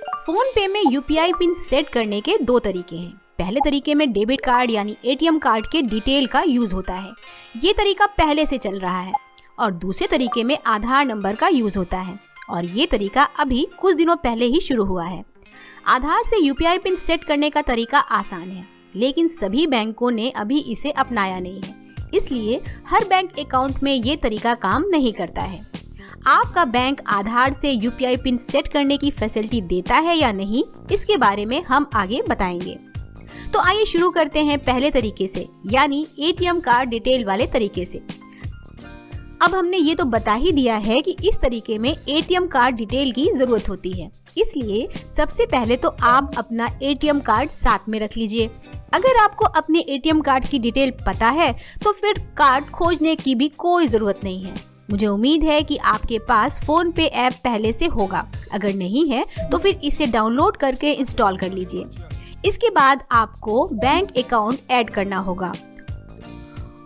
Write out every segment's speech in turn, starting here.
Phone पे में UPI pin set करने के दो तरीके हैं। पहले तरीके में डेबिट कार्ड यानी एटीएम कार्ड के डिटेल का यूज होता है। ये तरीका पहले से चल रहा है। और दूसरे तरीके में आधार नंबर का यूज होता है और ये तरीका अभी कुछ दिनों पहले ही शुरू हुआ है। आधार से यूपीआई पिन सेट करने का तरीका आसान है, लेकिन सभी बैंकों ने अभी इसे अपनाया नहीं है। इसलिए हर बैंक अकाउंट में ये तरीका काम नहीं करता है। आपका बैंक आधार से यूपीआई पिन सेट करने की फैसिलिटी देता है या नहीं, इसके बारे में हम आगे बताएंगे। तो आइए शुरू करते हैं पहले तरीके से, यानी एटीएम कार्ड डिटेल वाले तरीके से। अब हमने ये तो बता ही दिया है कि इस तरीके में एटीएम कार्ड डिटेल की जरूरत होती है, इसलिए सबसे पहले तो आप अपना एटीएम कार्ड साथ में रख लीजिए। अगर आपको अपने एटीएम कार्ड की डिटेल पता है तो फिर कार्ड खोजने की भी कोई जरूरत नहीं है। मुझे उम्मीद है कि आपके पास फोन पे ऐप पहले से होगा। अगर नहीं है तो फिर इसे डाउनलोड करके इंस्टॉल कर लीजिए। इसके बाद आपको बैंक अकाउंट ऐड करना होगा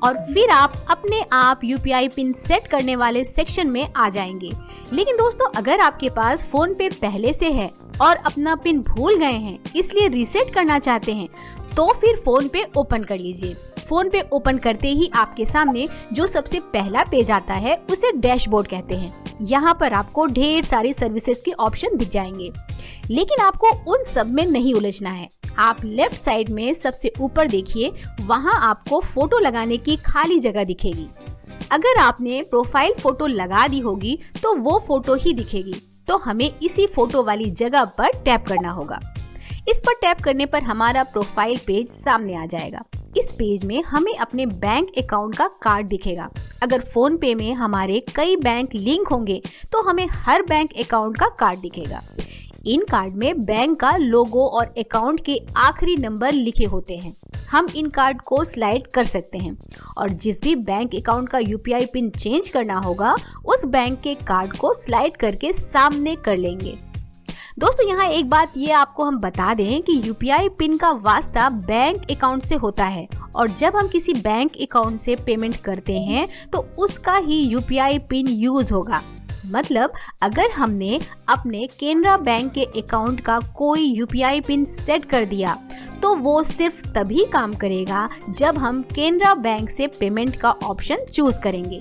और फिर आप अपने आप यूपीआई पिन सेट करने वाले सेक्शन में आ जाएंगे। लेकिन दोस्तों, अगर आपके पास फोन पे पहले से है और अपना पिन भूल गए हैं, इसलिए रीसेट करना चाहते हैं, तो फिर फोन पे ओपन कर लीजिए। फोन पे ओपन करते ही आपके सामने जो सबसे पहला पेज आता है उसे डैशबोर्ड कहते हैं। यहाँ पर आपको ढेर सारी सर्विसेज के ऑप्शन दिख जाएंगे, लेकिन आपको उन सब में नहीं उलझना है। आप लेफ्ट साइड में सबसे ऊपर देखिए, वहाँ आपको फोटो लगाने की खाली जगह दिखेगी। अगर आपने प्रोफाइल फोटो लगा दी होगी तो वो फोटो ही दिखेगी, तो हमें इसी फोटो वाली जगह पर टैप करना होगा। इस पर टैप करने पर हमारा प्रोफाइल पेज सामने आ जाएगा। इस पेज में हमें अपने बैंक अकाउंट का कार्ड दिखेगा। अगर फोन पे में हमारे कई बैंक लिंक होंगे तो हमें हर बैंक अकाउंट का कार्ड दिखेगा। इन कार्ड में बैंक का लोगो और अकाउंट के आखिरी नंबर लिखे होते हैं। हम इन कार्ड को स्लाइड कर सकते हैं और जिस भी बैंक अकाउंट का यूपीआई पिन चेंज करना होगा, उस बैंक के कार्ड को स्लाइड करके सामने कर लेंगे। दोस्तों, यहाँ एक बात ये आपको हम बता दें कि यूपीआई पिन का वास्ता बैंक अकाउंट से होता है और जब हम किसी बैंक अकाउंट से पेमेंट करते हैं तो उसका ही यूपीआई पिन यूज होगा। मतलब अगर हमने अपने केनरा बैंक के अकाउंट का कोई यूपीआई पिन सेट कर दिया तो वो सिर्फ तभी काम करेगा जब हम केनरा बैंक से पेमेंट का ऑप्शन चूज करेंगे।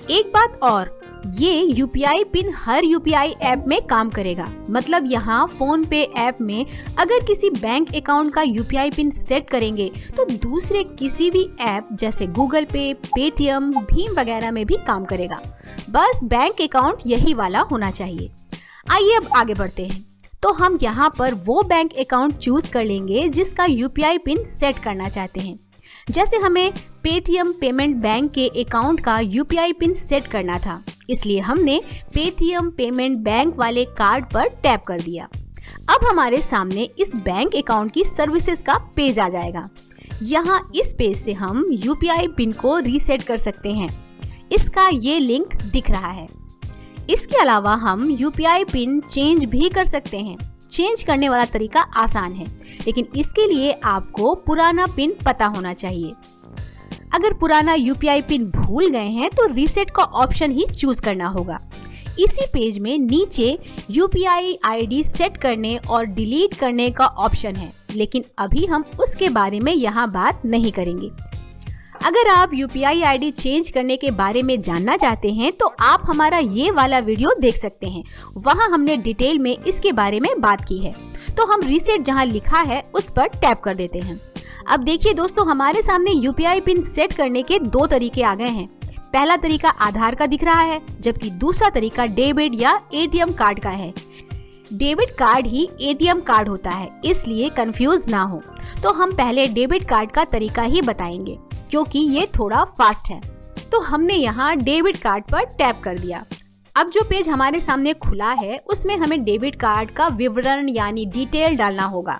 एक बात और, ये यूपीआई पिन हर यूपीआई ऐप में काम करेगा। मतलब यहाँ फोन पे ऐप में अगर किसी बैंक अकाउंट का यूपीआई पिन सेट करेंगे तो दूसरे किसी भी ऐप जैसे गूगल पे, पेटीएम, भीम वगैरह में भी काम करेगा। बस बैंक अकाउंट यही वाला होना चाहिए। आइए अब आगे बढ़ते हैं। तो हम यहाँ पर वो बैंक अकाउंट चूज कर लेंगे जिसका यूपीआई पिन सेट करना चाहते हैं। जैसे हमें पेटीएम पेमेंट बैंक के अकाउंट का यूपीआई पिन सेट करना था, इसलिए हमने पेटीएम पेमेंट बैंक वाले कार्ड पर टैप कर दिया। अब हमारे सामने इस बैंक अकाउंट की सर्विसेज का पेज आ जाएगा। यहाँ इस पेज से हम यूपीआई पिन को रीसेट कर सकते हैं। इसका ये लिंक दिख रहा है। इसके अलावा हम यूपीआई पिन चेंज भी कर सकते हैं। चेंज करने वाला तरीका आसान है, लेकिन इसके लिए आपको पुराना पिन पता होना चाहिए। अगर पुराना यूपीआई पिन भूल गए हैं तो रीसेट का ऑप्शन ही चूज करना होगा। इसी पेज में नीचे यूपीआई आईडी सेट करने और डिलीट करने का ऑप्शन है, लेकिन अभी हम उसके बारे में यहाँ बात नहीं करेंगे। अगर आप यूपीआई आईडी चेंज करने के बारे में जानना चाहते हैं तो आप हमारा ये वाला वीडियो देख सकते हैं। वहाँ हमने डिटेल में इसके बारे में बात की है। तो हम रीसेट जहाँ लिखा है उस पर टैप कर देते हैं। अब देखिए दोस्तों, हमारे सामने यूपीआई पिन सेट करने के दो तरीके आ गए हैं। पहला तरीका आधार का दिख रहा है, जबकि दूसरा तरीका डेबिट या एटीएम कार्ड का है। डेबिट कार्ड ही एटीएम कार्ड होता है, इसलिए कंफ्यूज ना हो। तो हम पहले डेबिट कार्ड का तरीका ही बताएंगे क्योंकि ये थोड़ा फास्ट है। तो हमने यहाँ डेबिट कार्ड पर टैप कर दिया। अब जो पेज हमारे सामने खुला है उसमें हमें डेबिट कार्ड का विवरण यानी डिटेल डालना होगा।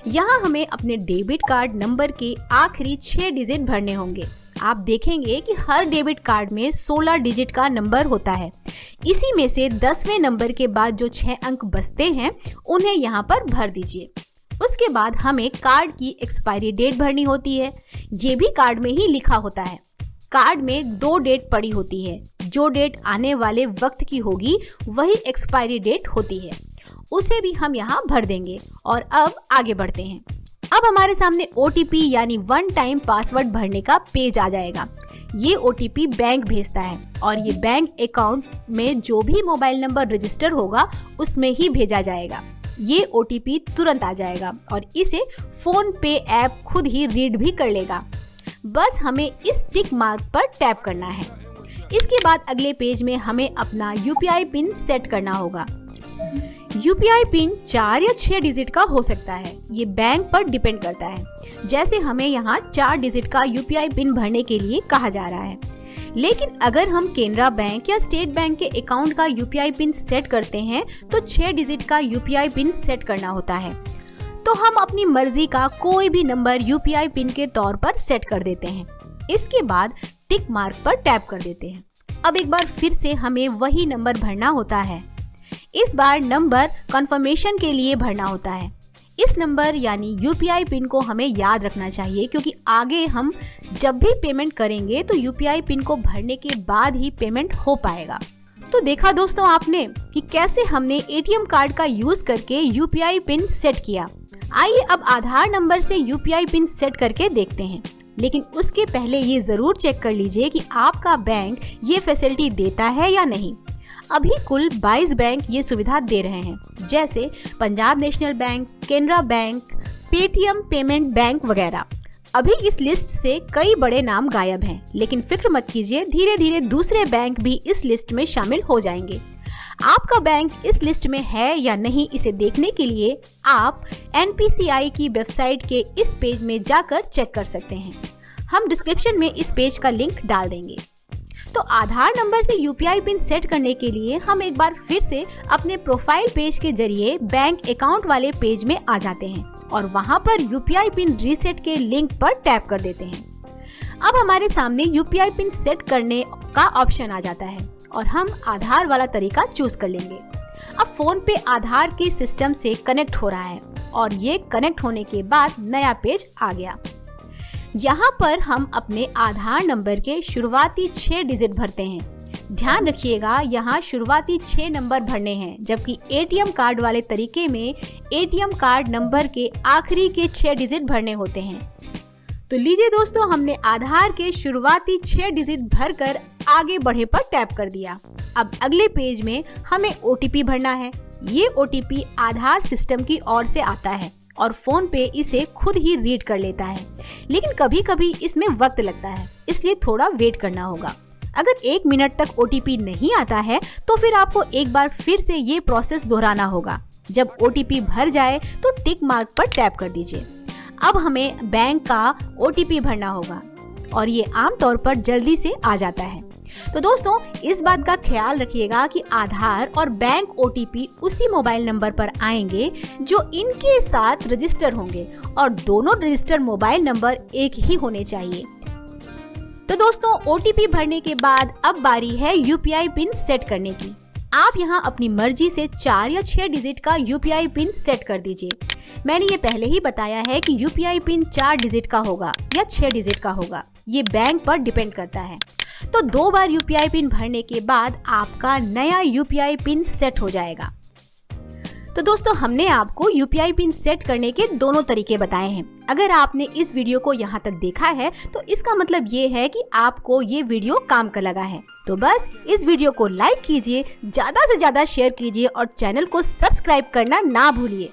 यहाँ हमें अपने डेबिट कार्ड नंबर के आखिरी 6 डिजिट भरने होंगे। आप देखेंगे कि हर डेबिट कार्ड में 16 डिजिट का नंबर होता है। इसी में से 10वें नंबर के बाद जो 6 अंक बचते हैं उन्हें यहाँ पर भर दीजिए। उसके बाद हमें कार्ड की एक्सपायरी डेट भरनी होती है। ये भी कार्ड में ही लिखा होता है। कार्ड में 2 डेट पड़ी होती है। जो डेट आने वाले वक्त की होगी वही एक्सपायरी डेट होती है। उसे भी हम यहाँ भर देंगे और अब आगे बढ़ते हैं। अब हमारे सामने OTP यानी वन टाइम पासवर्ड भरने का पेज आ जाएगा। ये OTP बैंक भेजता है और ये बैंक अकाउंट में जो भी मोबाइल नंबर रजिस्टर होगा उसमें ही भेजा जाएगा। ये OTP तुरंत आ जाएगा और इसे फोन पे ऐप खुद ही रीड भी कर लेगा। बस हमें इस टिक मार्क पर टैप करना है। इसके बाद अगले पेज में हमें अपना UPI पिन सेट करना होगा। UPI पिन 4 या 6 डिजिट का हो सकता है, ये बैंक पर डिपेंड करता है। जैसे हमें यहाँ 4 डिजिट का UPI पिन भरने के लिए कहा जा रहा है, लेकिन अगर हम केनरा बैंक या स्टेट बैंक के अकाउंट का UPI पिन सेट करते हैं तो 6 डिजिट का UPI पिन सेट करना होता है। तो हम अपनी मर्जी का कोई भी नंबर UPI पिन के तौर पर सेट कर देते हैं। इसके बाद टिक मार्क पर टैप कर देते हैं। अब एक बार फिर से हमें वही नंबर भरना होता है। इस बार नंबर कंफर्मेशन के लिए भरना होता है। इस नंबर यानी UPI पिन को हमें याद रखना चाहिए, क्योंकि आगे हम जब भी पेमेंट करेंगे तो UPI पिन को भरने के बाद ही पेमेंट हो पाएगा। तो देखा दोस्तों आपने कि कैसे हमने ATM कार्ड का यूज करके UPI पिन सेट किया। आइए अब आधार नंबर से UPI पिन सेट करके देखते हैं, लेकिन उसके पहले ये जरूर चेक कर लीजिए कि आपका बैंक ये फैसिलिटी देता है या नहीं। अभी कुल 22 बैंक ये सुविधा दे रहे हैं, जैसे Punjab national bank, Canara bank, Paytm payment bank वगैरह। अभी इस लिस्ट से कई बड़े नाम गायब हैं, लेकिन फिक्र मत कीजिए, धीरे धीरे दूसरे बैंक भी इस लिस्ट में शामिल हो जाएंगे। आपका बैंक इस लिस्ट में है या नहीं, इसे देखने के लिए आप NPCI की वेबसाइट के इस पेज में जाकर चेक कर सकते हैं। हम डिस्क्रिप्शन में इस पेज का लिंक डाल देंगे। तो आधार नंबर से UPI पिन सेट करने के लिए हम एक बार फिर से अपने प्रोफाइल पेज के जरिए बैंक अकाउंट वाले पेज में आ जाते हैं और वहां पर UPI पिन रीसेट के लिंक पर टैप कर देते हैं। अब हमारे सामने UPI पिन सेट करने का ऑप्शन आ जाता है और हम आधार वाला तरीका चूज कर लेंगे। अब फोन पे आधार के सिस्टम से कनेक्ट हो रहा है और ये कनेक्ट होने के बाद नया पेज आ गया। यहाँ पर हम अपने आधार नंबर के शुरुआती 6 डिजिट भरते हैं। ध्यान रखिएगा, यहाँ शुरुआती 6 नंबर भरने हैं, जबकि ATM कार्ड वाले तरीके में ATM कार्ड नंबर के आखिरी के 6 डिजिट भरने होते हैं। तो लीजिए दोस्तों, हमने आधार के शुरुआती 6 डिजिट भरकर आगे बढ़े पर टैप कर दिया। अब अगले पेज में हमें OTP भरना है। ये OTP आधार सिस्टम की ओर से आता है और फोन पे इसे खुद ही रीड कर लेता है, लेकिन कभी कभी इसमें वक्त लगता है, इसलिए थोड़ा वेट करना होगा। अगर 1 मिनट तक OTP नहीं आता है तो फिर आपको एक बार फिर से ये प्रोसेस दोहराना होगा। जब OTP भर जाए तो टिक मार्क पर टैप कर दीजिए। अब हमें बैंक का OTP भरना होगा और ये आमतौर पर जल्दी से आ जाता है। तो दोस्तों, इस बात का ख्याल रखिएगा कि आधार और बैंक OTP उसी मोबाइल नंबर पर आएंगे जो इनके साथ रजिस्टर होंगे और दोनों रजिस्टर मोबाइल नंबर एक ही होने चाहिए। तो दोस्तों, OTP भरने के बाद अब बारी है UPI पिन सेट करने की। आप यहाँ अपनी मर्जी से 4 या 6 डिजिट का UPI पिन सेट कर दीजिए। मैंने ये पहले ही बताया है कि UPI पिन 4 डिजिट का होगा या 6 डिजिट का होगा, ये बैंक पर डिपेंड करता है। तो 2 बार UPI पिन भरने के बाद आपका नया UPI पिन सेट हो जाएगा। तो दोस्तों, हमने आपको UPI पिन सेट करने के दोनों तरीके बताए हैं। अगर आपने इस वीडियो को यहाँ तक देखा है तो इसका मतलब ये है कि आपको ये वीडियो काम का लगा है। तो बस इस वीडियो को लाइक कीजिए, ज्यादा से ज्यादा शेयर कीजिए और चैनल को सब्सक्राइब करना ना भूलिए।